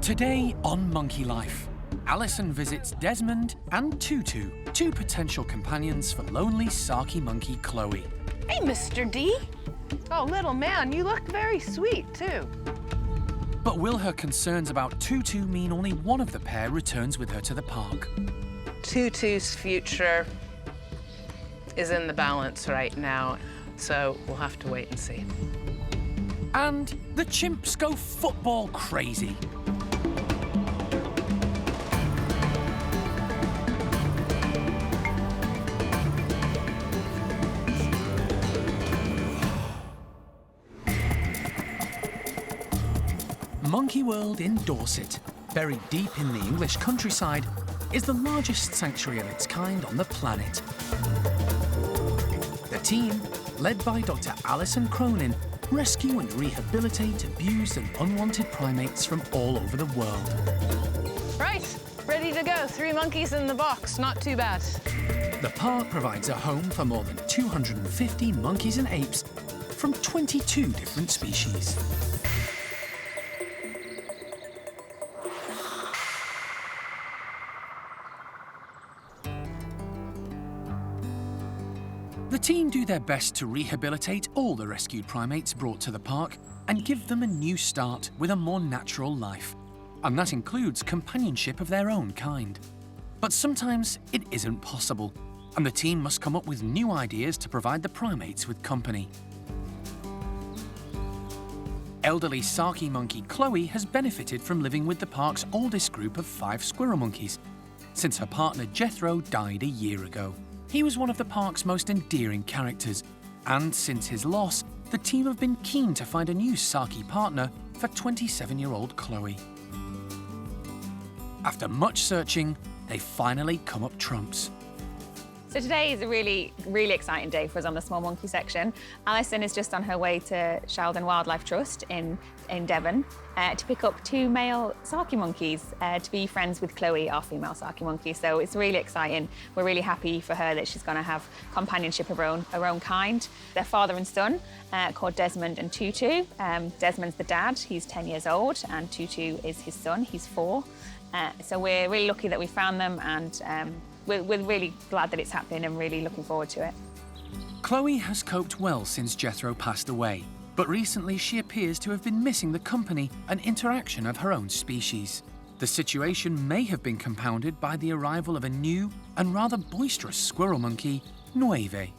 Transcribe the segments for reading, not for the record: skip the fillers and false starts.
Today on Monkey Life, Alison visits Desmond and Tutu, two potential companions for lonely Saki monkey Chloe. Hey, Mr. D. Oh, little man, you look very sweet, too. But will her concerns about Tutu mean only one of the pair returns with her to the park? Tutu's future is in the balance right now, so we'll have to wait and see. And the chimps go football crazy. Monkey World in Dorset, buried deep in the English countryside, is the largest sanctuary of its kind on the planet. The team, led by Dr. Alison Cronin, rescue and rehabilitate abused and unwanted primates from all over the world. Right, ready to go. 3 monkeys in the box, not too bad. The park provides a home for more than 250 monkeys and apes from 22 different species. The team do their best to rehabilitate all the rescued primates brought to the park and give them a new start with a more natural life. And that includes companionship of their own kind. But sometimes it isn't possible, and the team must come up with new ideas to provide the primates with company. Elderly Saki monkey Chloe has benefited from living with the park's oldest group of 5 squirrel monkeys, since her partner Jethro died a year ago. He was one of the park's most endearing characters, and since his loss, the team have been keen to find a new Saki partner for 27-year-old Chloe. After much searching, they finally come up trumps. So today is a really exciting day for us on the small monkey section. Alison is just on her way to Sheldon Wildlife Trust in Devon to pick up 2 male Saki monkeys to be friends with Chloe, our female Saki monkey. So it's really exciting. We're really happy for her that she's going to have companionship of her own kind. They're father and son, called Desmond and Tutu. Desmond's the dad, he's 10 years old, and Tutu is his son, he's 4. So we're really lucky that we found them, and we're really glad that it's happening and really looking forward to it. Chloe has coped well since Jethro passed away, but recently she appears to have been missing the company and interaction of her own species. The situation may have been compounded by the arrival of a new and rather boisterous squirrel monkey, Nueve.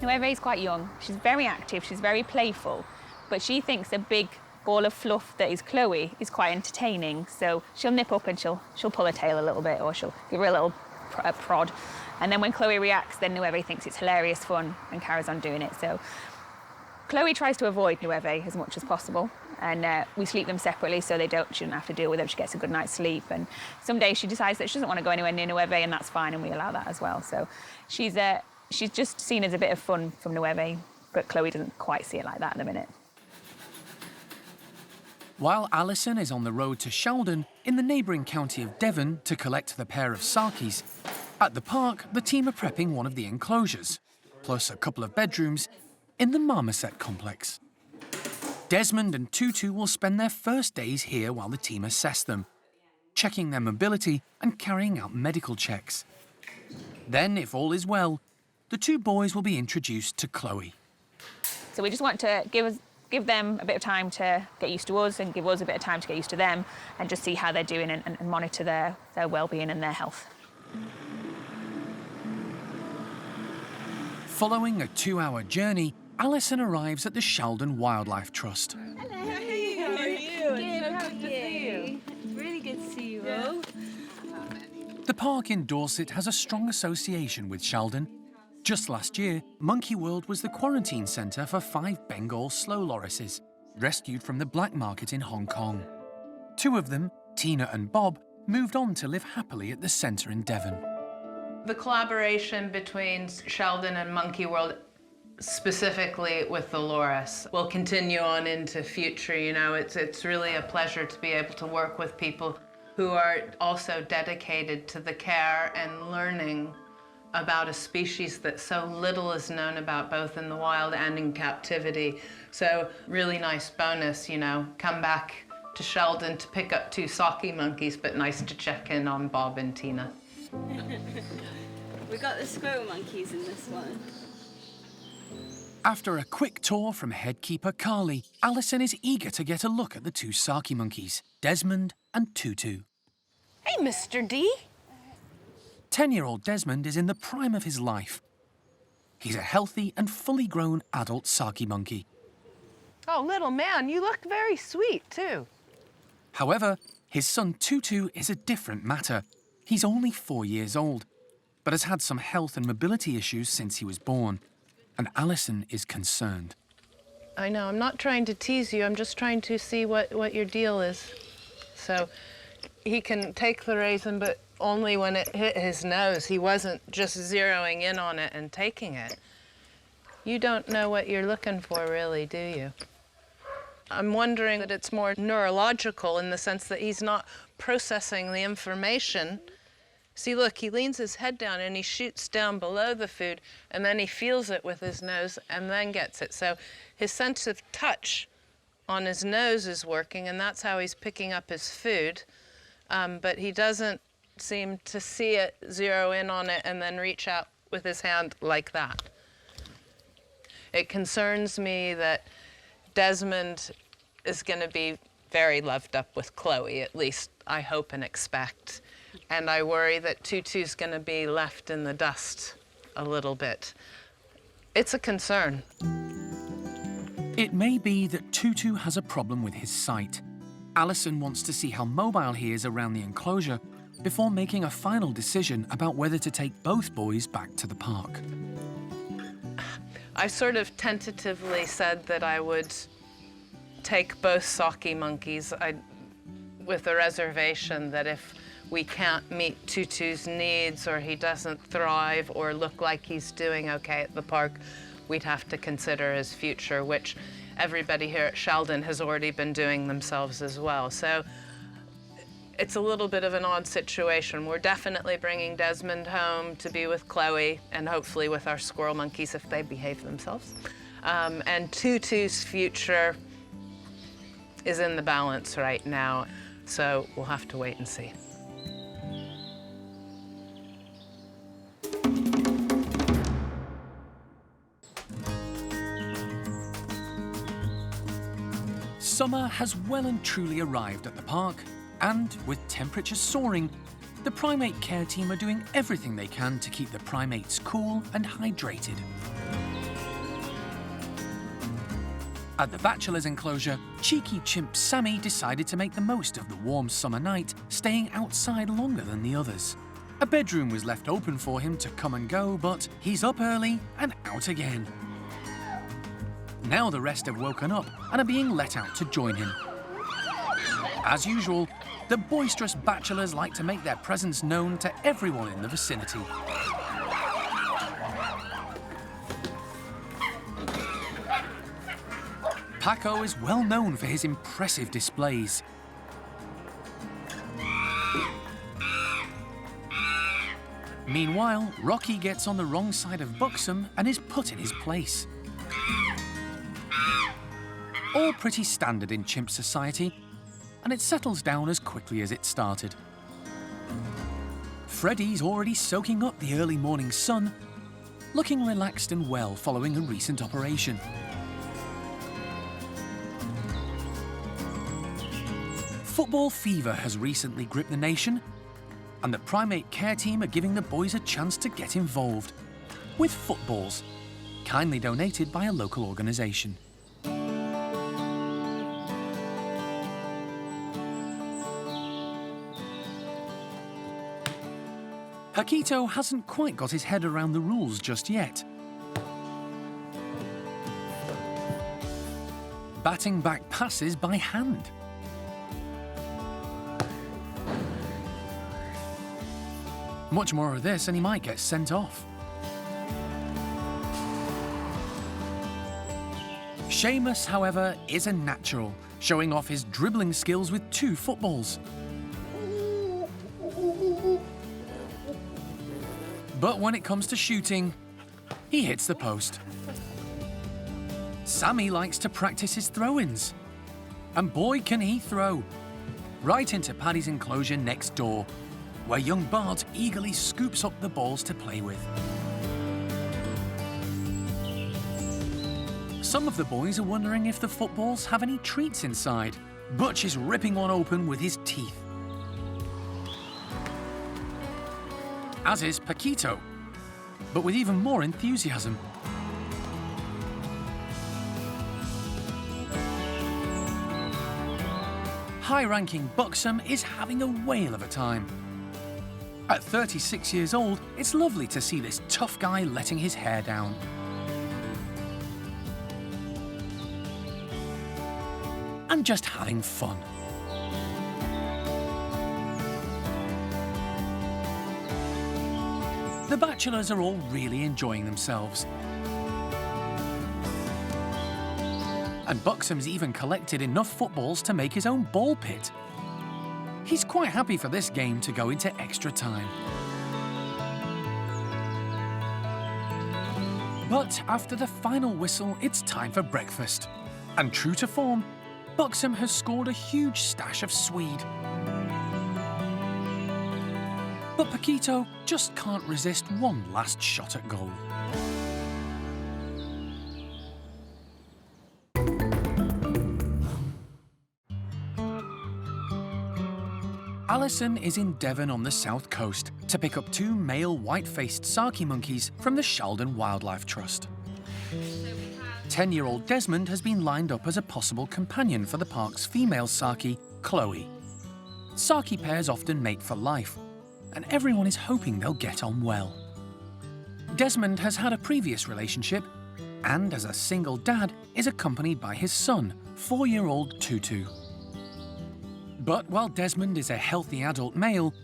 Nueve is quite young. She's very active, she's very playful, but she thinks a big ball of fluff that is Chloe is quite entertaining, so she'll nip up and she'll pull her tail a little bit, or she'll give her a little prod. And then when Chloe reacts, then Nueve thinks it's hilarious fun and carries on doing it. So Chloe tries to avoid Nueve as much as possible, and we sleep them separately so she doesn't have to deal with them. She gets a good night's sleep, and some days she decides that she doesn't want to go anywhere near Nueve, and that's fine, and we allow that as well. So she's just seen as a bit of fun from Nueve, but Chloe doesn't quite see it like that at the minute. While Alison is on the road to Sheldon in the neighbouring county of Devon to collect the pair of Sakis, at the park the team are prepping one of the enclosures, plus a couple of bedrooms, in the marmoset complex. Desmond and Tutu will spend their first days here while the team assess them, checking their mobility and carrying out medical checks. Then, if all is well, the 2 boys will be introduced to Chloe. So we just want to give them a bit of time to get used to us and give us a bit of time to get used to them, and just see how they're doing and monitor their well-being and their health. Following a 2-hour journey, Alison arrives at the Sheldon Wildlife Trust. Hello. Hey, how are you? Good, how are you? It's really good to see you all. The park in Dorset has a strong association with Sheldon. Just last year, Monkey World was the quarantine centre for 5 Bengal slow lorises, rescued from the black market in Hong Kong. 2 of them, Tina and Bob, moved on to live happily at the centre in Devon. The collaboration between Sheldon and Monkey World, specifically with the loris, will continue on into future. You know, it's really a pleasure to be able to work with people who are also dedicated to the care and learning about a species that so little is known about, both in the wild and in captivity. So really nice bonus, you know, come back to Sheldon to pick up 2 Saki monkeys, but nice to check in on Bob and Tina. We got the squirrel monkeys in this one. After a quick tour from headkeeper Carly, Alison is eager to get a look at the 2 Saki monkeys, Desmond and Tutu. Hey, Mr. D. 10-year-old Desmond is in the prime of his life. He's a healthy and fully grown adult Saki monkey. Oh, little man, you look very sweet, too. However, his son Tutu is a different matter. He's only 4 years old, but has had some health and mobility issues since he was born, and Alison is concerned. I know, I'm not trying to tease you, I'm just trying to see what your deal is. So, he can take the raisin, but only when it hit his nose. He wasn't just zeroing in on it and taking it. You don't know what you're looking for, really, do you? I'm wondering that it's more neurological in the sense that he's not processing the information. See, look, he leans his head down and he shoots down below the food, and then he feels it with his nose and then gets it. So his sense of touch on his nose is working, and that's how he's picking up his food. But he doesn't seem to see it, zero in on it, and then reach out with his hand like that. It concerns me that Desmond is going to be very loved up with Chloe, at least I hope and expect. And I worry that Tutu's going to be left in the dust a little bit. It's a concern. It may be that Tutu has a problem with his sight. Alison wants to see how mobile he is around the enclosure before making a final decision about whether to take both boys back to the park. I sort of tentatively said that I would take both Saki monkeys with a reservation that if we can't meet Tutu's needs or he doesn't thrive or look like he's doing okay at the park, we'd have to consider his future, which everybody here at Sheldon has already been doing themselves as well. So it's a little bit of an odd situation. We're definitely bringing Desmond home to be with Chloe and hopefully with our squirrel monkeys if they behave themselves. And Tutu's future is in the balance right now, so we'll have to wait and see. Summer has well and truly arrived at the park, and with temperatures soaring, the primate care team are doing everything they can to keep the primates cool and hydrated. At the bachelor's enclosure, cheeky chimp Sammy decided to make the most of the warm summer night, staying outside longer than the others. A bedroom was left open for him to come and go, but he's up early and out again. Now the rest have woken up and are being let out to join him. As usual, the boisterous bachelors like to make their presence known to everyone in the vicinity. Paco is well known for his impressive displays. Meanwhile, Rocky gets on the wrong side of Buxom and is put in his place. All pretty standard in chimp society, and it settles down as quickly as it started. Freddy's already soaking up the early morning sun, looking relaxed and well following a recent operation. Football fever has recently gripped the nation, and the primate care team are giving the boys a chance to get involved with footballs, kindly donated by a local organisation. Paquito hasn't quite got his head around the rules just yet. Batting back passes by hand. Much more of this and he might get sent off. Seamus, however, is a natural, showing off his dribbling skills with 2 footballs. But when it comes to shooting, he hits the post. Sammy likes to practice his throw-ins. And boy can he throw! Right into Paddy's enclosure next door, where young Bart eagerly scoops up the balls to play with. Some of the boys are wondering if the footballs have any treats inside. Butch is ripping one open with his teeth. As is Paquito, but with even more enthusiasm. High-ranking Buxom is having a whale of a time. At 36 years old, it's lovely to see this tough guy letting his hair down. And just having fun. The bachelors are all really enjoying themselves. And Buxom's even collected enough footballs to make his own ball pit. He's quite happy for this game to go into extra time. But after the final whistle, it's time for breakfast. And true to form, Buxom has scored a huge stash of swede. But Paquito just can't resist one last shot at goal. Alison is in Devon on the south coast to pick up 2 male white-faced Saki monkeys from the Sheldon Wildlife Trust. 10-year-old Desmond has been lined up as a possible companion for the park's female Saki, Chloe. Saki pairs often mate for life, and everyone is hoping they'll get on well. Desmond has had a previous relationship, and as a single dad, is accompanied by his son, 4-year-old Tutu. But while Desmond is a healthy adult male,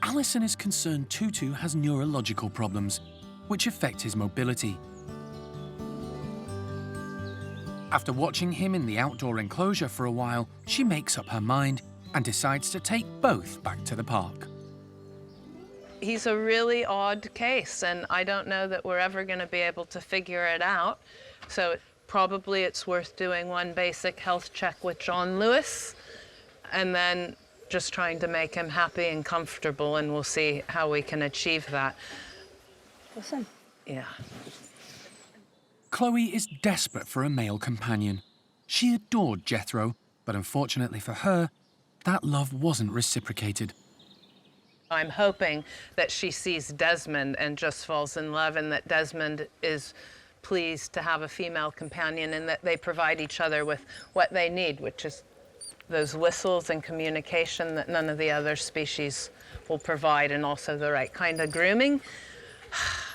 Alison is concerned Tutu has neurological problems, which affect his mobility. After watching him in the outdoor enclosure for a while, she makes up her mind and decides to take both back to the park. He's a really odd case, and I don't know that we're ever going to be able to figure it out. So probably it's worth doing one basic health check with John Lewis, and then just trying to make him happy and comfortable, and we'll see how we can achieve that. Awesome. Yeah. Chloe is desperate for a male companion. She adored Jethro, but unfortunately for her, that love wasn't reciprocated. I'm hoping that she sees Desmond and just falls in love, and that Desmond is pleased to have a female companion, and that they provide each other with what they need, which is those whistles and communication that none of the other species will provide, and also the right kind of grooming.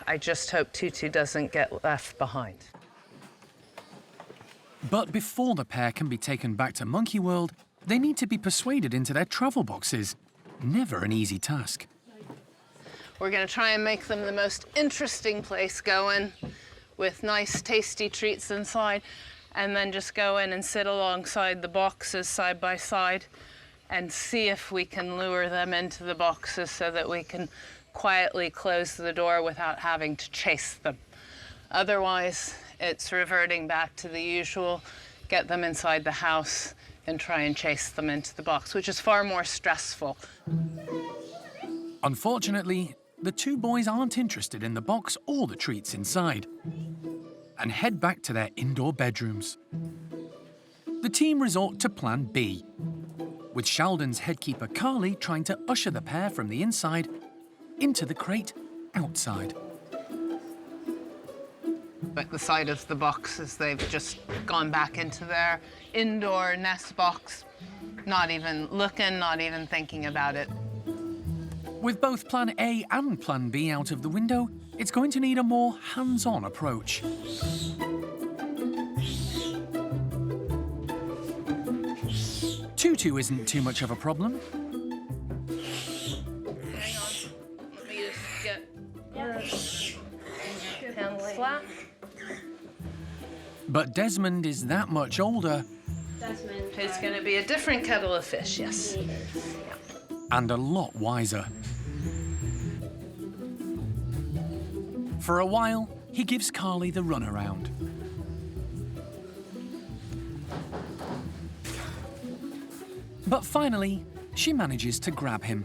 I just hope Tutu doesn't get left behind. But before the pair can be taken back to Monkey World, they need to be persuaded into their travel boxes. Never an easy task. We're going to try and make them the most interesting place going, with nice, tasty treats inside, and then just go in and sit alongside the boxes side by side and see if we can lure them into the boxes so that we can quietly close the door without having to chase them. Otherwise, it's reverting back to the usual, get them inside the house and try and chase them into the box, which is far more stressful. Unfortunately, the 2 boys aren't interested in the box or the treats inside, and head back to their indoor bedrooms. The team resort to Plan B, with Sheldon's headkeeper Carly trying to usher the pair from the inside into the crate outside. At the side of the boxes, they've just gone back into their indoor nest box, not even looking, not even thinking about it. With both Plan A and Plan B out of the window, it's going to need a more hands-on approach. Tutu isn't too much of a problem. Hang on, let me just get hands flat. But Desmond is that much older Desmond. It's going to be a different kettle of fish, yes. and a lot wiser. For a while, he gives Carly the runaround. But finally, she manages to grab him.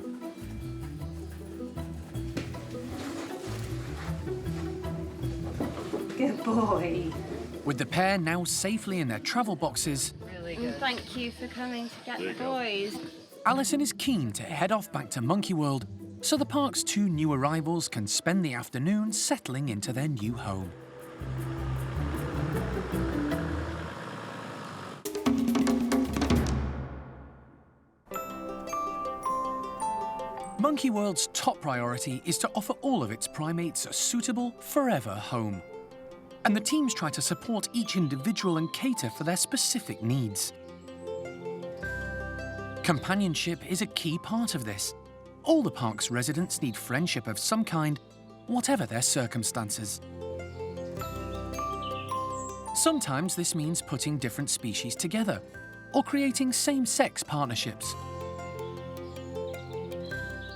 Good boy. With the pair now safely in their travel boxes, And thank you for coming to get the boys. Alison is keen to head off back to Monkey World so the park's 2 new arrivals can spend the afternoon settling into their new home. Monkey World's top priority is to offer all of its primates a suitable, forever home. And the teams try to support each individual and cater for their specific needs. Companionship is a key part of this. All the park's residents need friendship of some kind, whatever their circumstances. Sometimes this means putting different species together, or creating same-sex partnerships.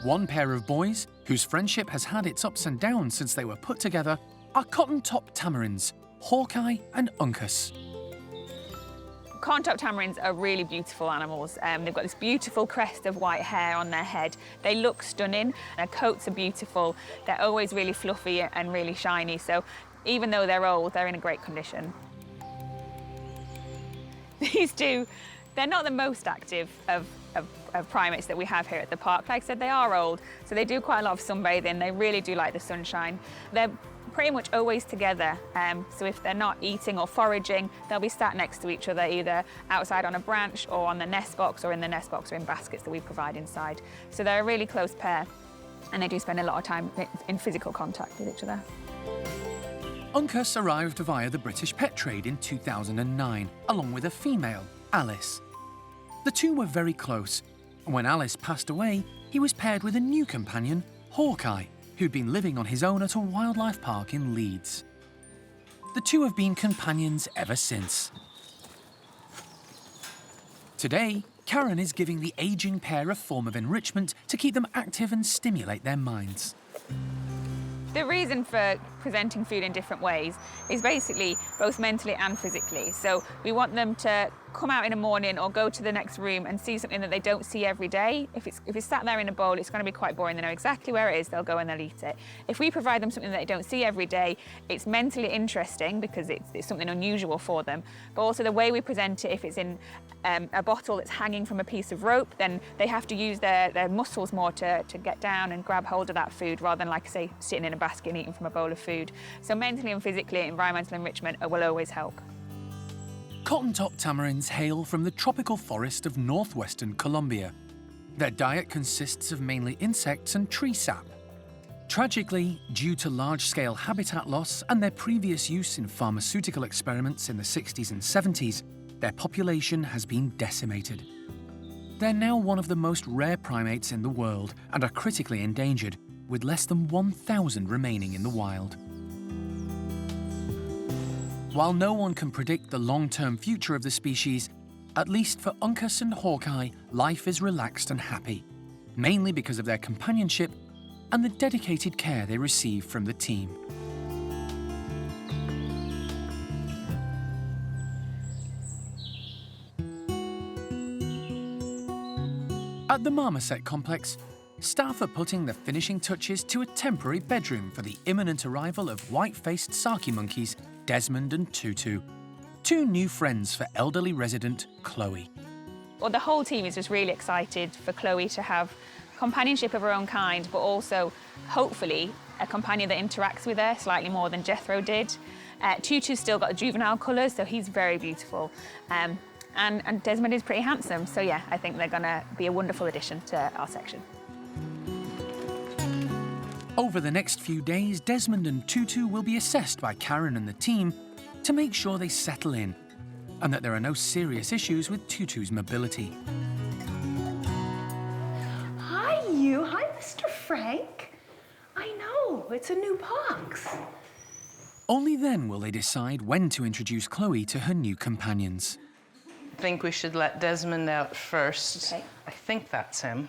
One pair of boys, whose friendship has had its ups and downs since they were put together, are cotton-top tamarins, Hawkeye and Uncas. Cotton-top tamarins are really beautiful animals. They've got this beautiful crest of white hair on their head. They look stunning. Their coats are beautiful. They're always really fluffy and really shiny. So even though they're old, they're in a great condition. These two, they're not the most active of primates that we have here at the park. Like I said, they are old, so they do quite a lot of sunbathing. They really do like the sunshine. They're pretty much always together, so if they're not eating or foraging, they'll be sat next to each other, either outside on a branch or on the nest box, or in the nest box or in baskets that we provide inside. So they're a really close pair, and they do spend a lot of time in physical contact with each other. Uncas arrived via the British pet trade in 2009, along with a female, Alice. The two were very close, and when Alice passed away, he was paired with a new companion, Hawkeye, who'd been living on his own at a wildlife park in Leeds. The two have been companions ever since. Today, Karen is giving the aging pair a form of enrichment to keep them active and stimulate their minds. The reason for presenting food in different ways is basically both mentally and physically. So we want them to come out in the morning or go to the next room and see something that they don't see every day. If it's sat there in a bowl, it's going to be quite boring. They know exactly where it is, they'll go and they'll eat it. If we provide them something that they don't see every day, it's mentally interesting because it's something unusual for them. But also the way we present it, if it's in a bottle that's hanging from a piece of rope, then they have to use their muscles more to get down and grab hold of that food rather than, like I say, sitting in a basket and eating from a bowl of food. So mentally and physically, environmental enrichment will always help. Cotton-top tamarins hail from the tropical forest of northwestern Colombia. Their diet consists of mainly insects and tree sap. Tragically, due to large-scale habitat loss and their previous use in pharmaceutical experiments in the 60s and 70s, their population has been decimated. They're now one of the most rare primates in the world and are critically endangered, with less than 1,000 remaining in the wild. While no one can predict the long-term future of the species, at least for Uncas and Hawkeye, life is relaxed and happy, mainly because of their companionship and the dedicated care they receive from the team. At the Marmoset complex, staff are putting the finishing touches to a temporary bedroom for the imminent arrival of white-faced Saki monkeys, Desmond and Tutu, two new friends for elderly resident Chloe. Well, the whole team is just really excited for Chloe to have companionship of her own kind, but also, hopefully, a companion that interacts with her slightly more than Jethro did. Tutu's still got juvenile colours, so he's very beautiful. And Desmond is pretty handsome, so yeah, I think they're going to be a wonderful addition to our section. Over the next few days, Desmond and Tutu will be assessed by Karen and the team to make sure they settle in and that there are no serious issues with Tutu's mobility. Hi, you. Hi, Mr. Frank. I know, it's a new box. Only then will they decide when to introduce Chloe to her new companions. I think we should let Desmond out first. Okay. I think that's him.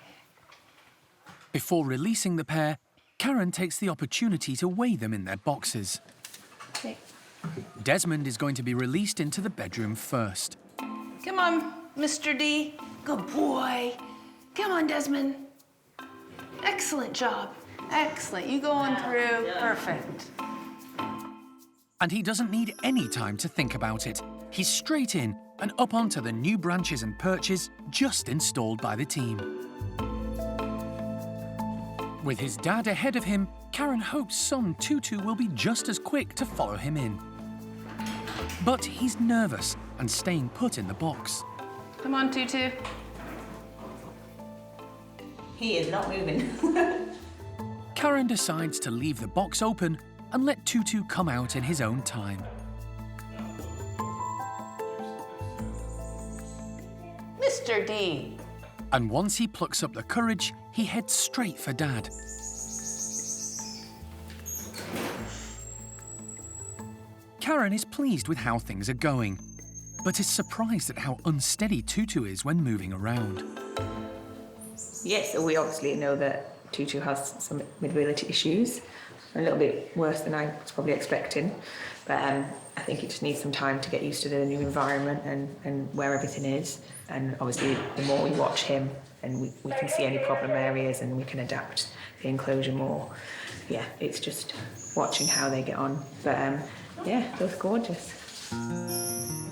Before releasing the pair, Karen takes the opportunity to weigh them in their boxes. Okay. Desmond is going to be released into the bedroom first. Come on, Mr. D. Good boy. Come on, Desmond. Excellent job. Excellent. You go on through. Perfect. And he doesn't need any time to think about it. He's straight in and up onto the new branches and perches just installed by the team. With his dad ahead of him, Karen hopes son Tutu will be just as quick to follow him in. But he's nervous and staying put in the box. Come on, Tutu. He is not moving. Karen decides to leave the box open and let Tutu come out in his own time. Mr. D. And once he plucks up the courage, he heads straight for Dad. Karen is pleased with how things are going, but is surprised at how unsteady Tutu is when moving around. Yes, we obviously know that Tutu has some mobility issues, a little bit worse than I was probably expecting, but I think he just needs some time to get used to the new environment and where everything is. And obviously, the more we watch him, and we can see any problem areas and we can adapt the enclosure more. Yeah, it's just watching how they get on. But yeah, they look gorgeous.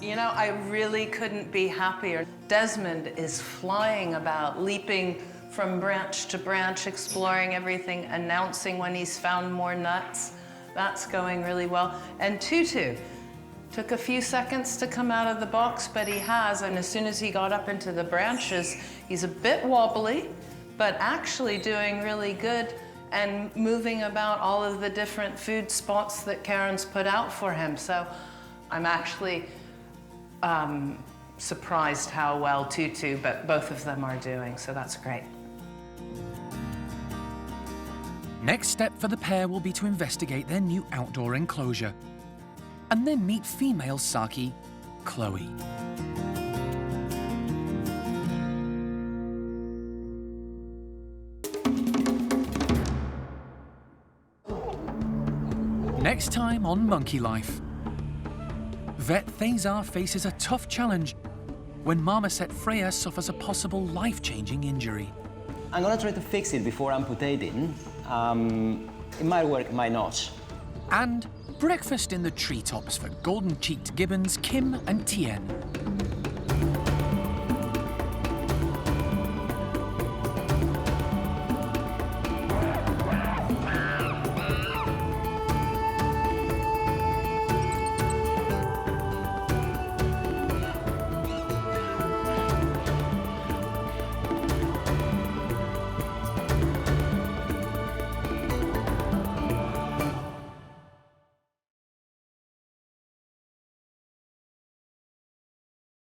You know, I really couldn't be happier. Desmond is flying about, leaping from branch to branch, exploring everything, announcing when he's found more nuts. That's going really well. And Tutu took a few seconds to come out of the box, but he has, and as soon as he got up into the branches, he's a bit wobbly, but actually doing really good and moving about all of the different food spots that Karen's put out for him. So I'm actually surprised how well Tutu, but both of them are doing, so that's great. Next step for the pair will be to investigate their new outdoor enclosure, and then meet female Saki, Chloe. Next time on Monkey Life. Vet Thazar faces a tough challenge when Marmoset Freya suffers a possible life-changing injury. I'm gonna try to fix it before amputating. It might work, it might not. And breakfast in the treetops for golden-cheeked gibbons Kim and Tien.